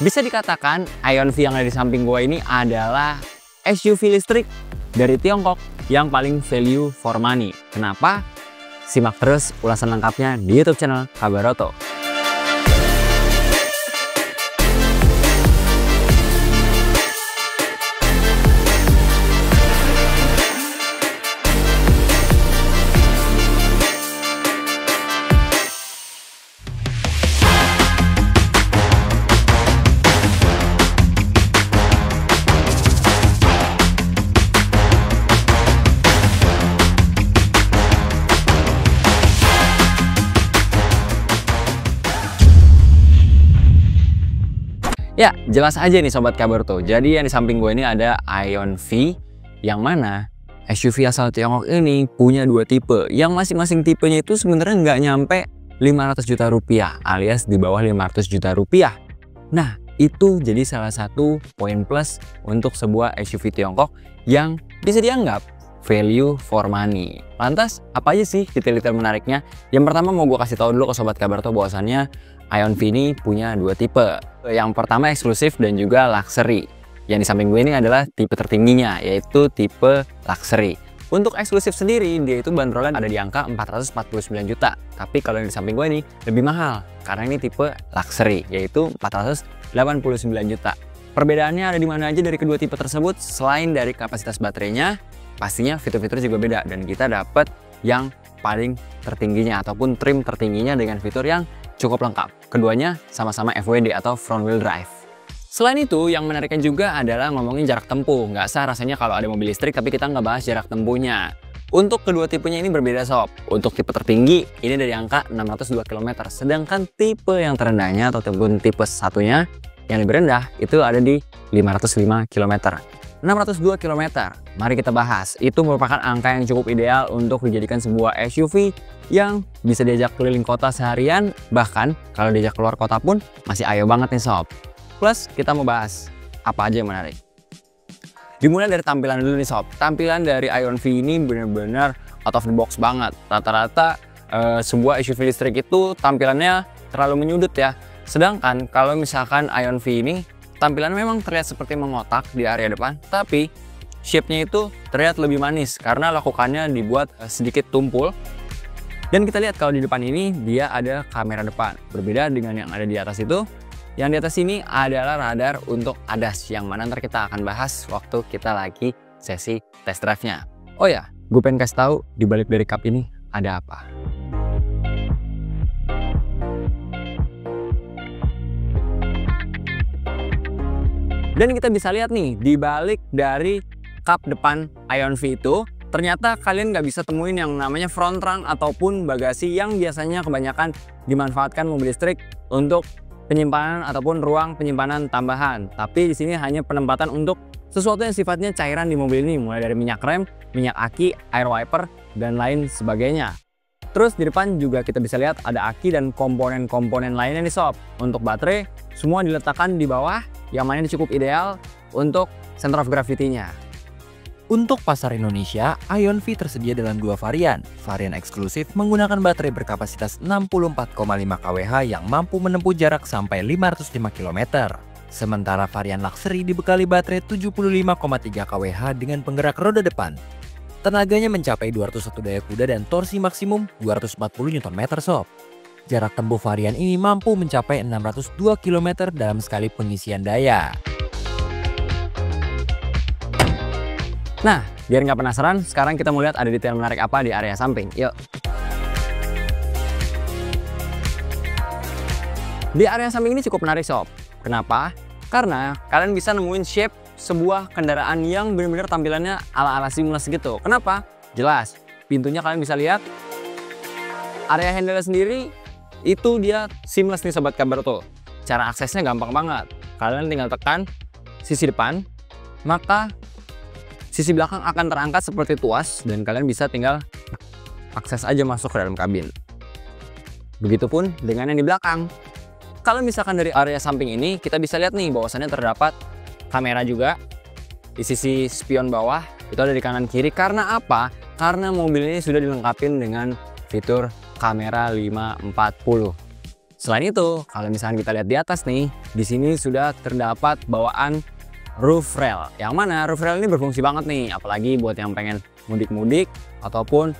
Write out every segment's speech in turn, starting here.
Bisa dikatakan Ion V yang ada di samping gua ini adalah SUV listrik dari Tiongkok yang paling value for money. Kenapa? Simak terus ulasan lengkapnya di YouTube channel Kabar Oto. Ya, jelas aja nih Sobat Kabar Oto. Jadi yang di samping gue ini ada Ion V, yang mana SUV asal Tiongkok ini punya dua tipe. Yang masing-masing tipenya itu sebenarnya nggak nyampe 500 juta rupiah, alias di bawah 500 juta rupiah. Nah, itu jadi salah satu poin plus untuk sebuah SUV Tiongkok yang bisa dianggap value for money. Lantas, apa aja sih detail-detail menariknya? Yang pertama mau gue kasih tahu dulu ke Sobat Kabar Oto bahwasannya Ion V ini punya dua tipe. Yang pertama eksklusif dan juga luxury. Yang di samping gue ini adalah tipe tertingginya, yaitu tipe luxury. Untuk eksklusif sendiri, dia itu bandrolan ada di angka 449 juta. Tapi kalau yang di samping gue ini lebih mahal, karena ini tipe luxury, yaitu 489 juta. Perbedaannya ada di mana aja dari kedua tipe tersebut? Selain dari kapasitas baterainya, pastinya fitur-fitur juga beda. Dan kita dapat yang paling tertingginya ataupun trim tertingginya dengan fitur yang cukup lengkap. Keduanya sama-sama FWD atau front wheel drive. Selain itu, yang menariknya juga adalah ngomongin jarak tempuh. Nggak sah rasanya kalau ada mobil listrik tapi kita nggak bahas jarak tempuhnya. Untuk kedua tipenya ini berbeda sob. Untuk tipe tertinggi ini dari angka 602 km. Sedangkan tipe yang terendahnya ataupun tipe satunya yang lebih rendah itu ada di 505 km. 602 km, mari kita bahas. Itu merupakan angka yang cukup ideal untuk dijadikan sebuah SUV yang bisa diajak keliling kota seharian, bahkan kalau diajak keluar kota pun masih ayo banget nih sob. Plus kita mau bahas apa aja yang menarik. Dimulai dari tampilan dulu nih sob. Tampilan dari Ion V ini benar-benar out of the box banget. Rata-rata sebuah SUV listrik itu tampilannya terlalu menyudut ya. Sedangkan kalau misalkan Ion V ini tampilannya memang terlihat seperti mengotak di area depan, tapi shape-nya itu terlihat lebih manis karena lakukannya dibuat sedikit tumpul. Dan kita lihat kalau di depan ini dia ada kamera depan. Berbeda dengan yang ada di atas itu. Yang di atas ini adalah radar untuk ADAS yang mana ntar kita akan bahas waktu kita lagi sesi test drive-nya. Oh ya, gue pengen kasih tahu di balik dari cup ini ada apa. Dan kita bisa lihat nih, di balik dari kap depan Ion V itu, ternyata kalian nggak bisa temuin yang namanya front trunk ataupun bagasi yang biasanya kebanyakan dimanfaatkan mobil listrik untuk penyimpanan ataupun ruang penyimpanan tambahan. Tapi di sini hanya penempatan untuk sesuatu yang sifatnya cairan di mobil ini, mulai dari minyak rem, minyak aki, air wiper, dan lain sebagainya. Terus di depan juga kita bisa lihat ada aki dan komponen-komponen lainnya nih sob. Untuk baterai, semua diletakkan di bawah, yang mana ini cukup ideal untuk center of gravity-nya. Untuk pasar Indonesia, Ion V tersedia dalam dua varian. Varian eksklusif menggunakan baterai berkapasitas 64,5 kWh yang mampu menempuh jarak sampai 505 km. Sementara varian luxury dibekali baterai 75,3 kWh dengan penggerak roda depan. Tenaganya mencapai 201 daya kuda dan torsi maksimum 240 Nm sob. Jarak tempuh varian ini mampu mencapai 602 km dalam sekali pengisian daya. Nah, biar nggak penasaran, sekarang kita mau lihat ada detail menarik apa di area samping. Yuk. Di area samping ini cukup menarik sob. Kenapa? Karena kalian bisa nemuin shape sebuah kendaraan yang benar-benar tampilannya ala-ala seamless gitu. Kenapa? Jelas, pintunya kalian bisa lihat. Area handle sendiri itu dia seamless nih Sobat Kabar Oto. Cara aksesnya gampang banget. Kalian tinggal tekan sisi depan, maka sisi belakang akan terangkat seperti tuas dan kalian bisa tinggal akses aja masuk ke dalam kabin. Begitupun dengan yang di belakang. Kalau misalkan dari area samping ini kita bisa lihat nih bahwasannya terdapat kamera juga di sisi spion bawah, itu ada di kanan kiri. Karena apa? Karena mobil ini sudah dilengkapi dengan fitur kamera 540. Selain itu, kalau misalnya kita lihat di atas nih, di sini sudah terdapat bawaan roof rail. Yang mana roof rail ini berfungsi banget nih, apalagi buat yang pengen mudik-mudik ataupun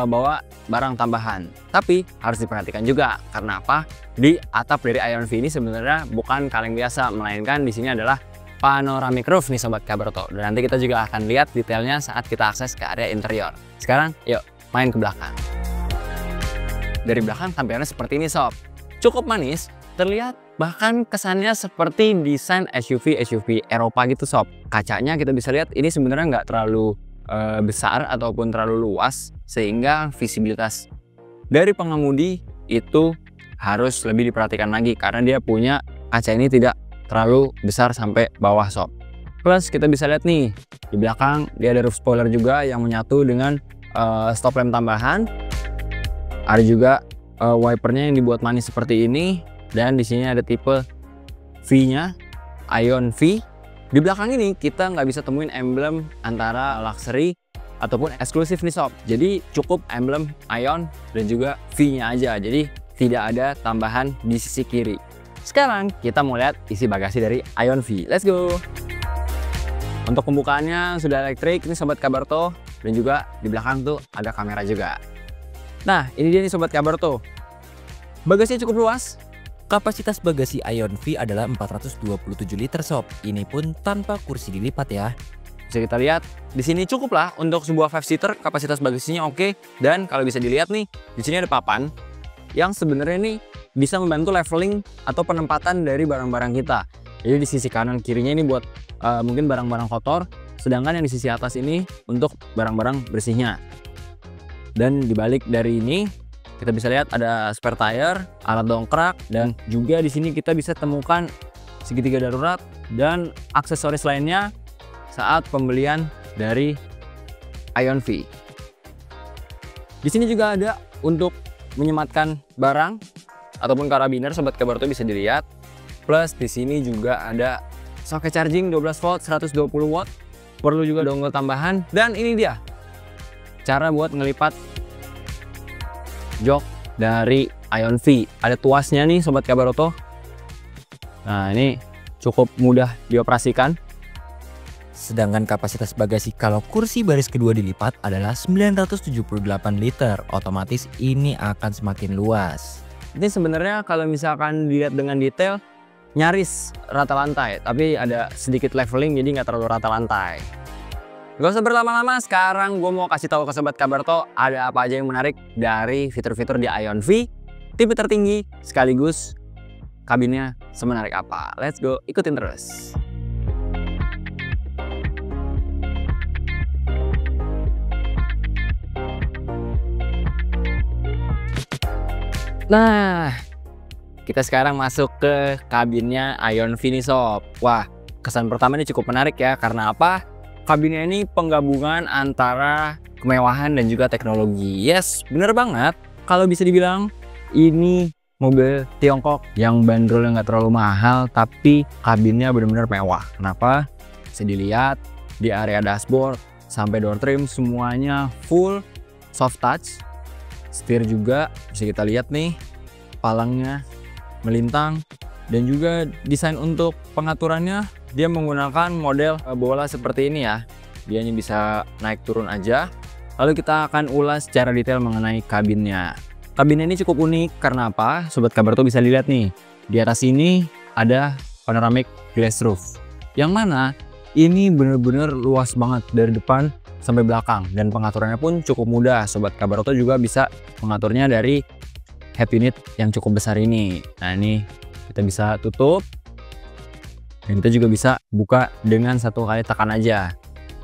bawa barang tambahan. Tapi harus diperhatikan juga, karena apa? Di atap dari Ion V ini sebenarnya bukan kaleng biasa, melainkan di sini adalah panoramic roof nih Sobat Kabarto. Dan nanti kita juga akan lihat detailnya saat kita akses ke area interior. Sekarang yuk main ke belakang. Dari belakang tampilannya seperti ini sob. Cukup manis, terlihat bahkan kesannya seperti desain SUV Eropa gitu sob. Kacanya kita bisa lihat ini sebenarnya nggak terlalu besar ataupun terlalu luas, sehingga visibilitas dari pengemudi itu harus lebih diperhatikan lagi karena dia punya kaca ini tidak terlalu besar sampai bawah sob. Plus kita bisa lihat nih di belakang dia ada roof spoiler juga yang menyatu dengan stop lamp tambahan. Ada juga wipernya yang dibuat manis seperti ini, dan di sini ada tipe V-nya, Ion V. Di belakang ini kita nggak bisa temuin emblem antara luxury ataupun eksklusif nih sob. Jadi cukup emblem Ion dan juga V-nya aja. Jadi tidak ada tambahan di sisi kiri. Sekarang kita mau lihat isi bagasi dari Ion V. Let's go. Untuk pembukaannya sudah elektrik ini Sobat Kabarto, dan juga di belakang tuh ada kamera juga. Nah, ini dia nih Sobat Kabarto. Bagasinya cukup luas. Kapasitas bagasi Ion V adalah 427 liter sob. Ini pun tanpa kursi dilipat ya. Bisa kita lihat di sini cukup lah untuk sebuah 5-seater, kapasitas bagasinya oke. Dan kalau bisa dilihat nih, di sini ada papan yang sebenarnya nih bisa membantu leveling atau penempatan dari barang-barang kita. Jadi di sisi kanan kirinya ini buat mungkin barang-barang kotor, sedangkan yang di sisi atas ini untuk barang-barang bersihnya. Dan dibalik dari ini kita bisa lihat ada spare tire, alat dongkrak, dan juga di sini kita bisa temukan segitiga darurat dan aksesoris lainnya saat pembelian dari Ion V. Di sini juga ada untuk menyematkan barang ataupun karabiner Sobat Kabarto bisa dilihat. Plus di sini juga ada soket charging 12 volt 120 watt. Perlu juga dongle tambahan, dan ini dia cara buat ngelipat jok dari Ion V. Ada tuasnya nih Sobat Kabarto. Nah, ini cukup mudah dioperasikan. Sedangkan kapasitas bagasi kalau kursi baris kedua dilipat adalah 978 liter. Otomatis ini akan semakin luas. Ini sebenarnya kalau misalkan dilihat dengan detail nyaris rata lantai, tapi ada sedikit leveling jadi nggak terlalu rata lantai. Gak usah berlama-lama, sekarang gue mau kasih tahu ke Sobat Kabarto ada apa aja yang menarik dari fitur-fitur di Ion V, tipe tertinggi sekaligus kabinnya semenarik apa. Let's go, ikutin terus. Nah, kita sekarang masuk ke kabinnya Ion V nih sob. Wah, kesan pertama ini cukup menarik ya, karena apa? Kabinnya ini penggabungan antara kemewahan dan juga teknologi. Yes, bener banget. Kalau bisa dibilang ini mobil Tiongkok yang bandrolnya nggak terlalu mahal, tapi kabinnya benar-benar mewah. Kenapa? Bisa dilihat di area dashboard sampai door trim semuanya full soft touch. Setir juga bisa kita lihat nih, palangnya melintang, dan juga desain untuk pengaturannya dia menggunakan model bola seperti ini ya. Dia hanya bisa naik turun aja. Lalu kita akan ulas secara detail mengenai kabinnya. Kabinnya ini cukup unik karena apa? Sobat Kabarto bisa lihat nih, di atas ini ada panoramic glass roof, yang mana ini bener-bener luas banget dari depan sampai belakang, dan pengaturannya pun cukup mudah. Sobat Kabarto juga bisa mengaturnya dari head unit yang cukup besar ini. Nah, ini kita bisa tutup, dan kita juga bisa buka dengan satu kali tekan aja.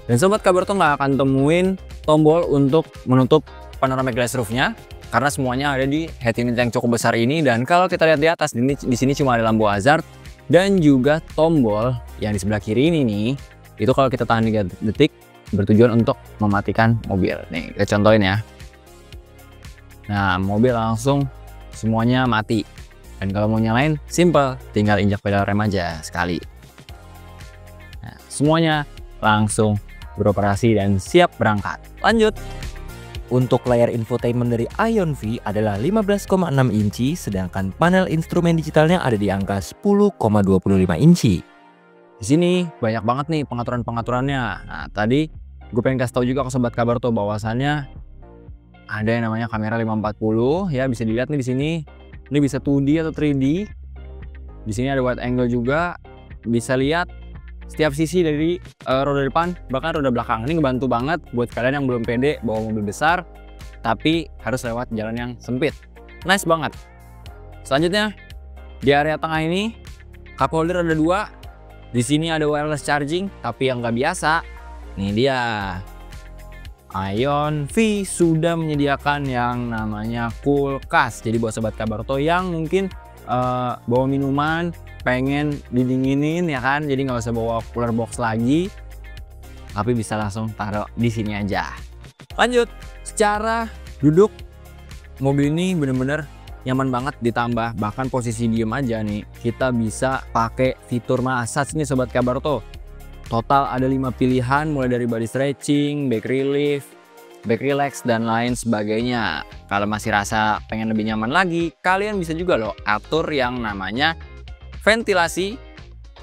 Dan Sobat Kabarto nggak akan temuin tombol untuk menutup panoramic glass roofnya, karena semuanya ada di head unit yang cukup besar ini. Dan kalau kita lihat di atas, di sini cuma ada lampu hazard dan juga tombol yang di sebelah kiri ini nih. Itu kalau kita tahan 3 detik bertujuan untuk mematikan mobil. Nih, kita contohin ya. Nah, mobil langsung semuanya mati. Dan kalau mau nyalain, simple, tinggal injak pedal rem aja sekali. Nah, semuanya langsung beroperasi dan siap berangkat. Lanjut. Untuk layar infotainment dari Ion V adalah 15,6 inci, sedangkan panel instrumen digitalnya ada di angka 10,25 inci. Di sini banyak banget nih pengaturan-pengaturannya. Nah, tadi gue pengen kasih tahu juga ke sobat kabar tuh bahwasannya ada yang namanya kamera 540 ya, bisa dilihat nih di sini. Ini bisa 2D atau 3D. Di sini ada wide angle juga. Bisa lihat setiap sisi dari roda depan bahkan roda belakang. Ini ngebantu banget buat kalian yang belum pede bawa mobil besar tapi harus lewat jalan yang sempit. Nice banget. Selanjutnya di area tengah ini cup holder ada 2. Di sini ada wireless charging tapi yang nggak biasa. Nih dia. Ion V sudah menyediakan yang namanya kulkas. Jadi buat sobat Kabarto yang mungkin bawa minuman pengen didinginin ya kan, jadi nggak usah bawa cooler box lagi, tapi bisa langsung taruh di sini aja. Lanjut, secara duduk mobil ini bener-bener nyaman banget, ditambah bahkan posisi diem aja nih kita bisa pakai fitur massage nih sobat Kabarto. Total ada 5 pilihan mulai dari body stretching, back relief, back relax dan lain sebagainya. Kalau masih rasa pengen lebih nyaman lagi, kalian bisa juga loh atur yang namanya ventilasi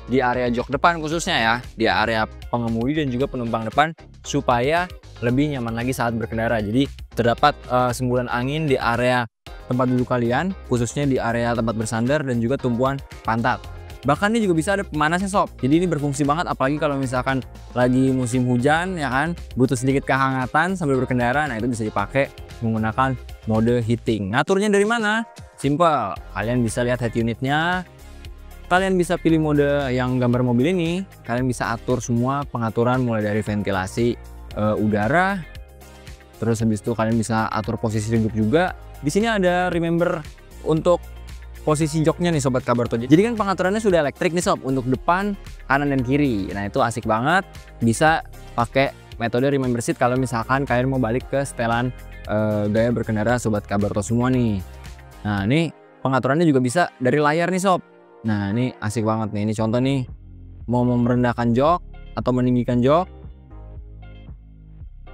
di area jok depan khususnya ya, di area pengemudi dan juga penumpang depan supaya lebih nyaman lagi saat berkendara. Jadi terdapat semburan angin di area tempat duduk kalian, khususnya di area tempat bersandar dan juga tumpuan pantat. Bahkan ini juga bisa ada pemanasnya sob. Jadi ini berfungsi banget apalagi kalau misalkan lagi musim hujan ya kan, butuh sedikit kehangatan sambil berkendara. Nah itu bisa dipakai menggunakan mode heating. Ngaturnya dari mana? Simple. Kalian bisa lihat head unitnya. Kalian bisa pilih mode yang gambar mobil ini. Kalian bisa atur semua pengaturan mulai dari ventilasi udara. Terus habis itu kalian bisa atur posisi duduk juga. Di sini ada remember untuk posisi joknya nih sobat Kabarto. Jadi kan pengaturannya sudah elektrik nih sob untuk depan, kanan dan kiri. Nah itu asik banget. Bisa pakai metode remember seat kalau misalkan kalian mau balik ke setelan gaya berkendara sobat Kabarto semua nih. Nah ini pengaturannya juga bisa dari layar nih sob. Nah ini asik banget nih. Ini contoh nih mau merendahkan jok atau meninggikan jok.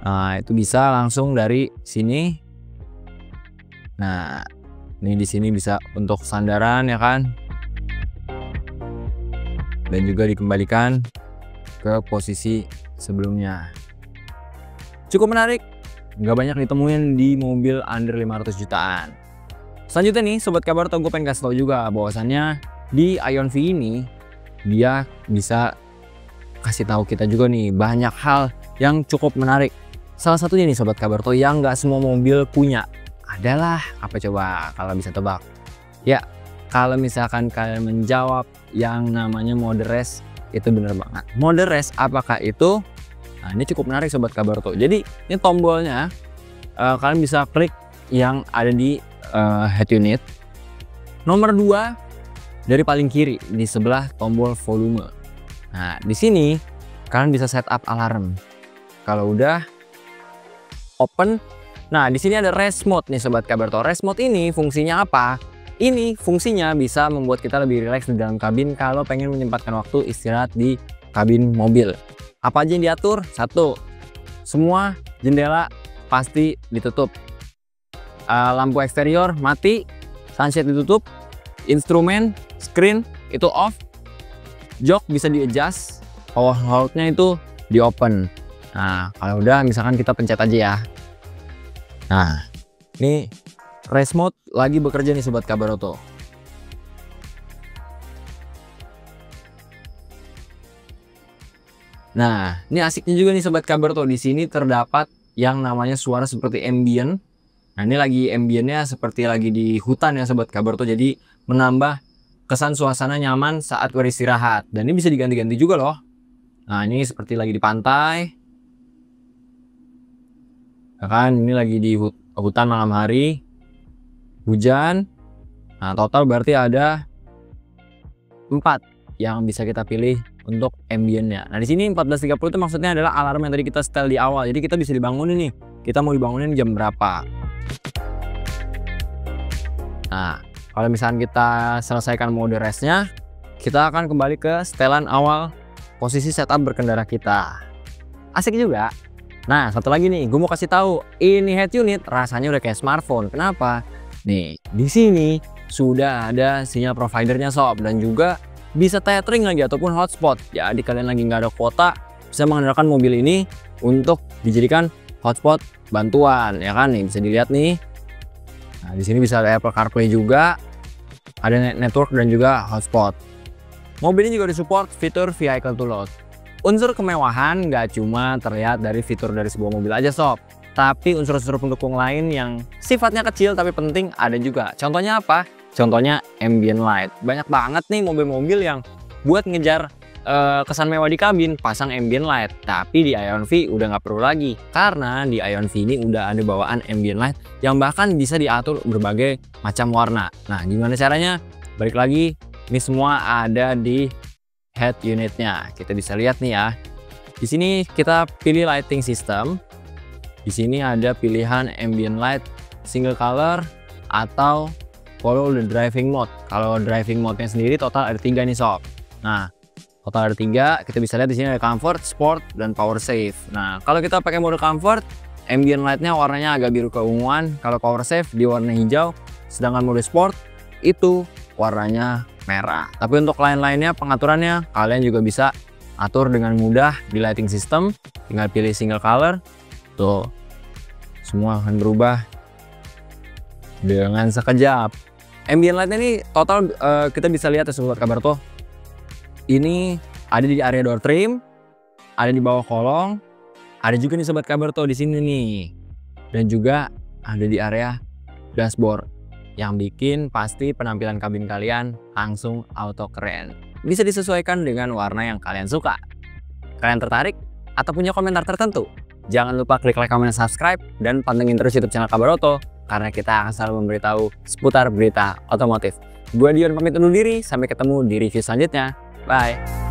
Nah itu bisa langsung dari sini. Nah ini di sini bisa untuk sandaran ya kan, dan juga dikembalikan ke posisi sebelumnya. Cukup menarik, nggak banyak ditemuin di mobil under 500 jutaan. Selanjutnya nih sobat Kabarto, gue pengen kasih tau juga bahwasannya di Ion V ini dia bisa kasih tahu kita juga nih banyak hal yang cukup menarik. Salah satunya nih sobat Kabarto yang nggak semua mobil punya adalah apa coba kalau bisa tebak? Ya, kalau misalkan kalian menjawab yang namanya mode race, itu bener banget. Mode race apakah itu? Nah, ini cukup menarik sobat Kabarto. Jadi ini tombolnya kalian bisa klik yang ada di head unit. Nomor 2 dari paling kiri di sebelah tombol volume. Nah, di sini kalian bisa setup alarm. Kalau udah open. Nah, di sini ada rest mode nih sobat Kabarto. Rest mode ini fungsinya apa? Ini fungsinya bisa membuat kita lebih rileks di dalam kabin kalau pengen menyempatkan waktu istirahat di kabin mobil. Apa aja yang diatur? 1. Semua jendela pasti ditutup. Lampu eksterior mati, sunshade ditutup, instrumen, screen itu off, jok bisa di-adjust, power hold-nya itu di-open. Nah, kalau udah misalkan kita pencet aja ya. Nah, ini race mode lagi bekerja nih sobat Kabarto. Nah, ini asiknya juga nih sobat Kabarto. Di sini terdapat yang namanya suara seperti ambient. Nah, ini lagi ambientnya seperti lagi di hutan ya sobat Kabarto. Jadi menambah kesan suasana nyaman saat beristirahat. Dan ini bisa diganti-ganti juga loh. Nah, ini seperti lagi di pantai. Ya kan, ini lagi di hutan malam hari, hujan. Nah, total berarti ada 4 yang bisa kita pilih untuk ambientnya. Nah, di sini 14.30 itu maksudnya adalah alarm yang tadi kita setel di awal. Jadi kita bisa dibangunin nih. Kita mau dibangunin jam berapa. Nah, kalau misalnya kita selesaikan mode restnya, kita akan kembali ke setelan awal posisi setup berkendara kita. Asik juga. Nah, satu lagi nih, gue mau kasih tahu, ini head unit rasanya udah kayak smartphone. Kenapa? Nih, di sini sudah ada sinyal providernya sob, dan juga bisa tethering lagi ataupun hotspot. Jadi kalian lagi nggak ada kuota, bisa mengandalkan mobil ini untuk dijadikan hotspot bantuan, ya kan? Nih bisa dilihat nih. Nah, di sini bisa ada Apple CarPlay juga, ada network dan juga hotspot. Mobil ini juga disupport fitur vehicle to load. Unsur kemewahan nggak cuma terlihat dari fitur dari sebuah mobil aja sob, tapi unsur-unsur pendukung lain yang sifatnya kecil tapi penting ada juga. Contohnya apa? Contohnya ambient light. Banyak banget nih mobil-mobil yang buat ngejar kesan mewah di kabin pasang ambient light, tapi di Ion V udah nggak perlu lagi, karena di Ion V ini udah ada bawaan ambient light yang bahkan bisa diatur berbagai macam warna. Nah, gimana caranya? Balik lagi, ini semua ada di head unitnya. Kita bisa lihat nih ya. Di sini kita pilih lighting system. Di sini ada pilihan ambient light, single color, atau follow the driving mode. Kalau driving mode-nya sendiri total ada 3 nih sob. Nah, total ada 3. Kita bisa lihat di sini ada comfort, sport, dan power save. Nah, kalau kita pakai mode comfort, ambient light-nya warnanya agak biru keunguan. Kalau power save di warna hijau, sedangkan mode sport itu warnanya merah. Tapi untuk lain-lainnya pengaturannya kalian juga bisa atur dengan mudah di lighting system. Tinggal pilih single color. Tuh, semua akan berubah dengan sekejap. Ambient light ini total kita bisa lihat ya sobat kabar tuh. Ini ada di area door trim, ada di bawah kolong, ada juga nih sobat kabar tuh di sini nih, dan juga ada di area dashboard yang bikin pasti penampilan kabin kalian langsung auto keren. Bisa disesuaikan dengan warna yang kalian suka. Kalian tertarik atau punya komentar tertentu? Jangan lupa klik like, comment, dan subscribe, dan pantengin terus YouTube channel Kabar Oto, karena kita akan selalu memberitahu seputar berita otomotif. Gue Dion pamit undur diri, sampai ketemu di review selanjutnya. Bye!